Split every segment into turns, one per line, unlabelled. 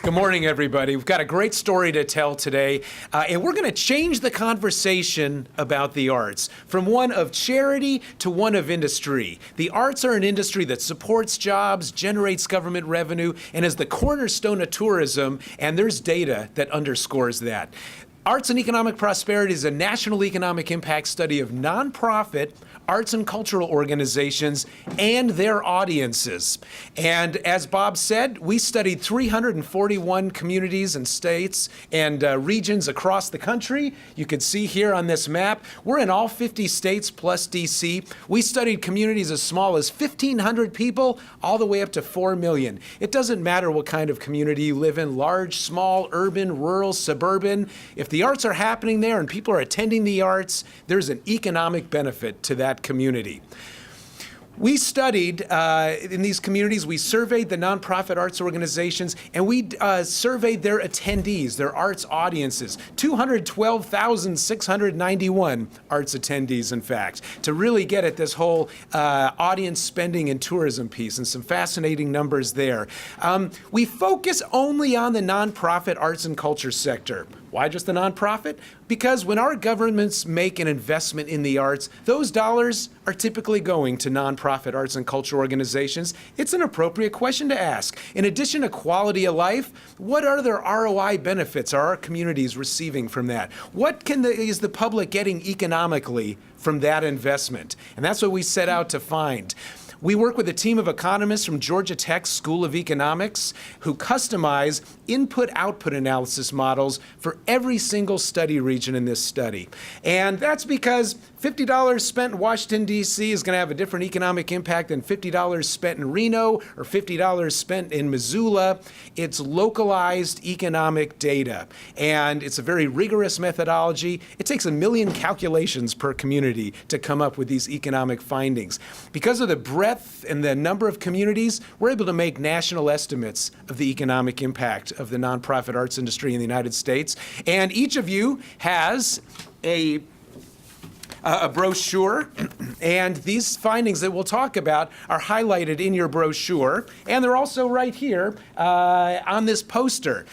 Good morning, everybody. We've got a great story to tell today, and we're going to change the conversation about the arts from one of charity to one of industry. The arts are an industry that supports jobs, generates government revenue, and is the cornerstone of tourism, and there's data that underscores that. Arts and Economic Prosperity is a national economic impact study of nonprofit arts and cultural organizations and their audiences. And as Bob said, we studied 341 communities and states and regions across the country. You can see here on this map, we're in all 50 states plus DC. We studied communities as small as 1,500 people all the way up to 4 million. It doesn't matter what kind of community you live in, large, small, urban, rural, suburban. If the arts are happening there and people are attending the arts, there's an economic benefit to that community. We studied in these communities, we surveyed the nonprofit arts organizations, and we surveyed their attendees, their arts audiences, 212,691 arts attendees, in fact, to really get at this whole audience spending and tourism piece, and some fascinating numbers there. We focus only on the nonprofit arts and culture sector. Why just the nonprofit? Because when our governments make an investment in the arts, those dollars are typically going to nonprofit arts and culture organizations. It's an appropriate question to ask. In addition to quality of life, what other ROI benefits are our communities receiving from that? What is the public getting economically from that investment? And that's what we set out to find. We work with a team of economists from Georgia Tech School of Economics who customize input-output analysis models for every single study region in this study. And that's because $50 spent in Washington, D.C. is going to have a different economic impact than $50 spent in Reno or $50 spent in Missoula. It's localized economic data, and it's a very rigorous methodology. It takes 1 million calculations per community to come up with these economic findings. Because of the breadth and the number of communities, we're able to make national estimates of the economic impact of the nonprofit arts industry in the United States. And each of you has a brochure, and these findings that we'll talk about are highlighted in your brochure, and they're also right here on this poster.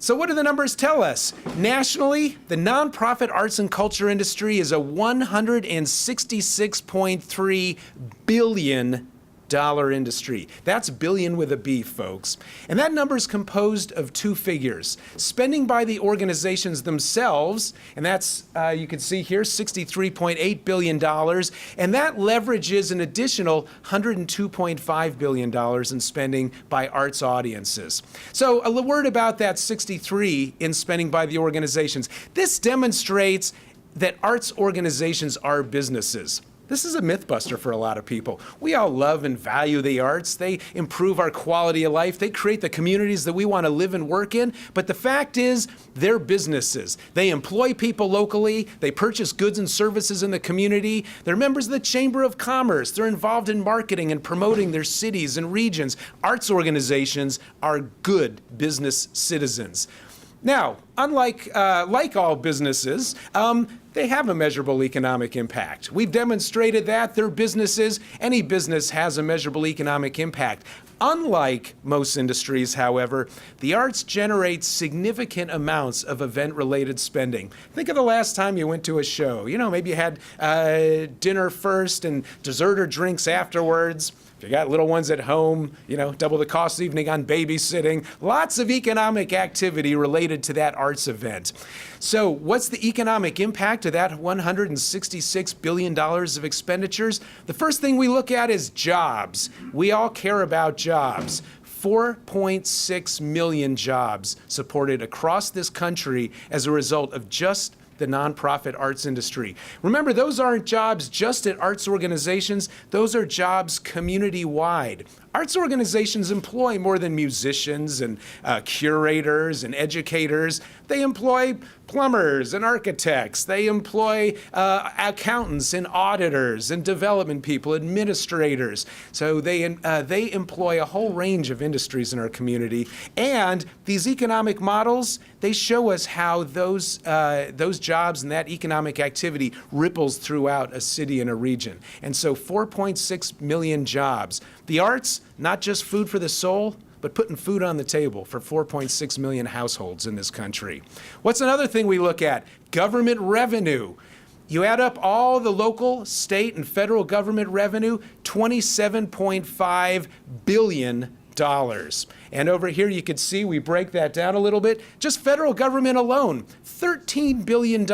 So what do the numbers tell us? Nationally, the nonprofit arts and culture industry is a $166.3 billion industry. That's billion with a B, folks. And that number is composed of two figures. Spending by the organizations themselves, and that's, you can see here, $63.8 billion, and that leverages an additional $102.5 billion in spending by arts audiences. So a word about that 63 in spending by the organizations. This demonstrates that arts organizations are businesses. This is a myth buster for a lot of people. We all love and value the arts. They improve our quality of life. They create the communities that we want to live and work in. But the fact is, they're businesses. They employ people locally. They purchase goods and services in the community. They're members of the Chamber of Commerce. They're involved in marketing and promoting their cities and regions. Arts organizations are good business citizens. Now, unlike like all businesses, they have a measurable economic impact. We've demonstrated that they're businesses. Any business has a measurable economic impact. Unlike most industries, however, the arts generate significant amounts of event-related spending. Think of the last time you went to a show. You know, maybe you had dinner first and dessert or drinks afterwards. If you got little ones at home, you know, double the cost evening on babysitting. Lots of economic activity related to that arts event. So what's the economic impact of that $166 billion of expenditures? The first thing we look at is jobs. We all care about jobs. 4.6 million jobs supported across this country as a result of just the nonprofit arts industry. Remember, those aren't jobs just at arts organizations, those are jobs community-wide. Arts organizations employ more than musicians and curators and educators. They employ plumbers and architects. They employ accountants and auditors and development people, administrators. So they employ a whole range of industries in our community. And these economic models, they show us how those jobs and that economic activity ripples throughout a city and a region. And so 4.6 million jobs. The arts, not just food for the soul, but putting food on the table for 4.6 million households in this country. What's another thing we look at? Government revenue. You add up all the local, state, and federal government revenue, $27.5 billion. And over here you can see we break that down a little bit. Just federal government alone, $13 billion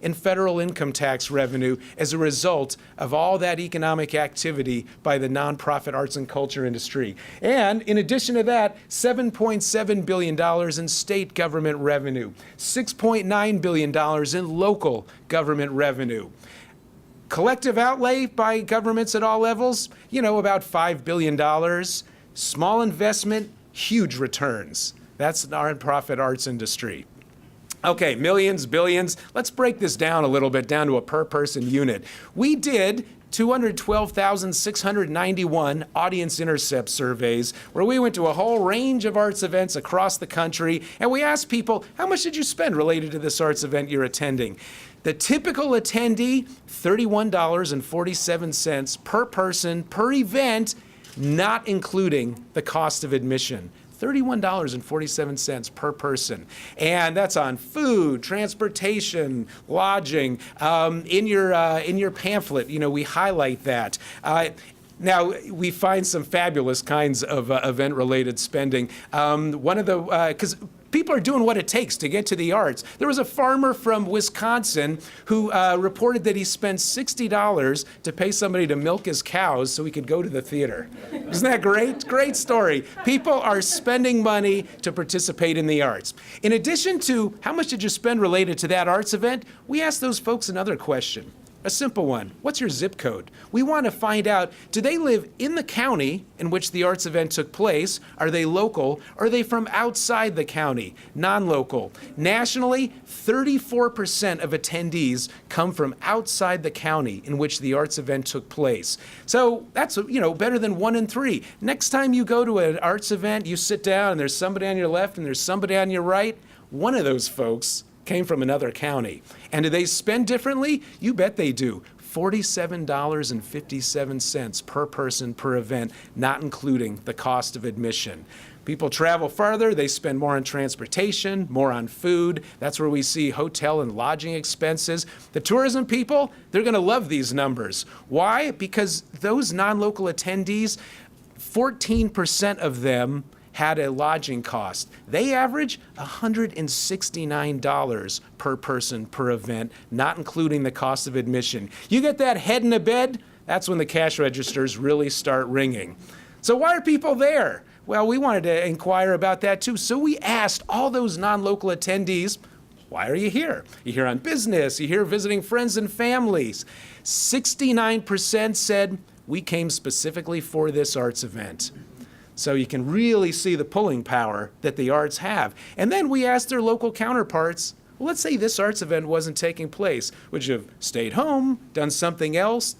in federal income tax revenue as a result of all that economic activity by the nonprofit arts and culture industry. And in addition to that, $7.7 billion in state government revenue, $6.9 billion in local government revenue. Collective outlay by governments at all levels, about $5 billion. Small investment, huge returns. That's the nonprofit arts industry. Okay, millions, billions. Let's break this down a little bit, down to a per person unit. We did 212,691 audience intercept surveys where we went to a whole range of arts events across the country, and we asked people, how much did you spend related to this arts event you're attending? The typical attendee, $31.47 per person per event, not including the cost of admission. $31.47 per person. And that's on food, transportation, lodging. In your pamphlet, we highlight that. Now, we find some fabulous kinds of event-related spending. Because people are doing what it takes to get to the arts. There was a farmer from Wisconsin who reported that he spent $60 to pay somebody to milk his cows so he could go to the theater. Isn't that great? Great story. People are spending money to participate in the arts. In addition to how much did you spend related to that arts event, we asked those folks another question. A simple one. What's your zip code? We want to find out, do they live in the county in which the arts event took place? Are they local? Or are they from outside the county, non-local? Nationally, 34% of attendees come from outside the county in which the arts event took place. So that's, better than 1 in 3. Next time you go to an arts event, you sit down and there's somebody on your left and there's somebody on your right, one of those folks came from another county. And do they spend differently? You bet they do. $47.57 per person per event, not including the cost of admission. People travel farther, they spend more on transportation, more on food. That's where we see hotel and lodging expenses. The tourism people, they're going to love these numbers. Why? Because those non-local attendees, 14% of them had a lodging cost. They average $169 per person per event, not including the cost of admission. You get that head in a bed, that's when the cash registers really start ringing. So why are people there? Well, we wanted to inquire about that too. So we asked all those non-local attendees, why are you here? You're here on business, you're here visiting friends and families. 69% said, we came specifically for this arts event. So you can really see the pulling power that the arts have. And then we asked their local counterparts, well, let's say this arts event wasn't taking place. Would you have stayed home, done something else?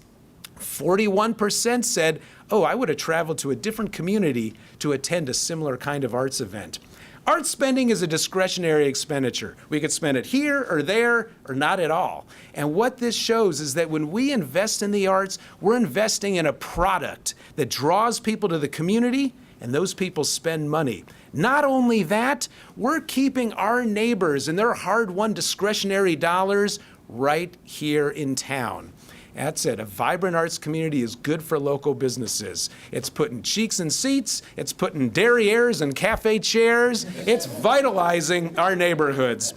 41% said, oh, I would have traveled to a different community to attend a similar kind of arts event. Arts spending is a discretionary expenditure. We could spend it here or there or not at all. And what this shows is that when we invest in the arts, we're investing in a product that draws people to the community, and those people spend money. Not only that, we're keeping our neighbors and their hard-won discretionary dollars right here in town. That's it. A vibrant arts community is good for local businesses. It's putting cheeks in seats. It's putting derrieres and cafe chairs. It's vitalizing our neighborhoods.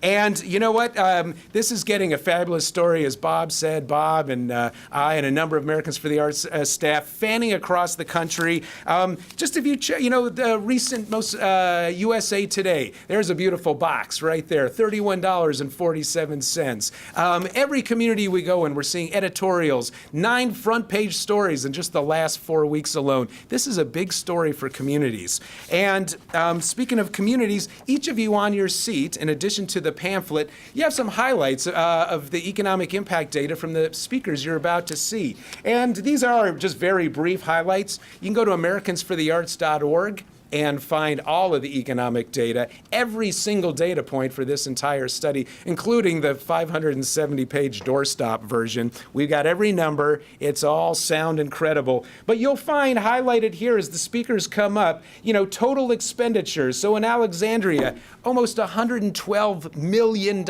And you know what? This is getting a fabulous story, as Bob said, Bob and I and a number of Americans for the Arts staff fanning across the country. Just if you check, the recent most USA Today, there's a beautiful box right there, $31.47. Every community we go in, we're seeing editorials, 9 front page stories in just the last 4 weeks alone. This is a big story for communities. And speaking of communities, each of you on your seat, in addition to the pamphlet, you have some highlights of the economic impact data from the speakers you're about to see. And these are just very brief highlights. You can go to americansforthearts.org and find all of the economic data, every single data point for this entire study, including the 570-page doorstop version. We've got every number. It's all sound and credible. But you'll find highlighted here as the speakers come up, total expenditures. So in Alexandria, almost $112 million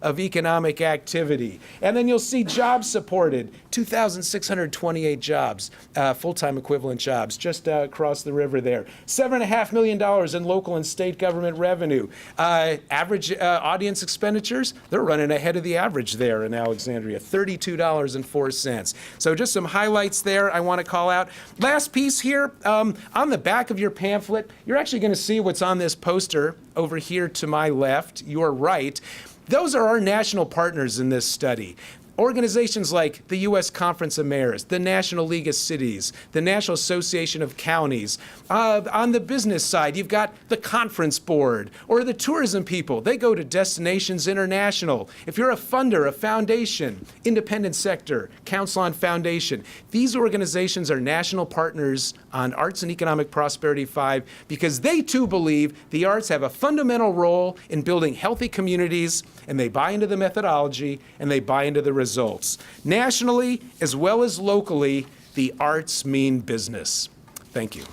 of economic activity. And then you'll see jobs supported, 2,628 jobs, full-time equivalent jobs, just across the river there. $7.5 million in local and state government revenue. Average audience expenditures, they're running ahead of the average there in Alexandria, $32.04. So just some highlights there I want to call out. Last piece here, on the back of your pamphlet, you're actually going to see what's on this poster over here to my left, your right. Those are our national partners in this study. Organizations like the U.S. Conference of Mayors, the National League of Cities, the National Association of Counties. On the business side, you've got the Conference Board or the tourism people. They go to Destinations International. If you're a funder, a foundation, independent sector, Council on Foundation, these organizations are national partners on Arts and Economic Prosperity 5 because they too believe the arts have a fundamental role in building healthy communities, and they buy into the methodology and they buy into the results. Nationally, as well as locally, the arts mean business. Thank you.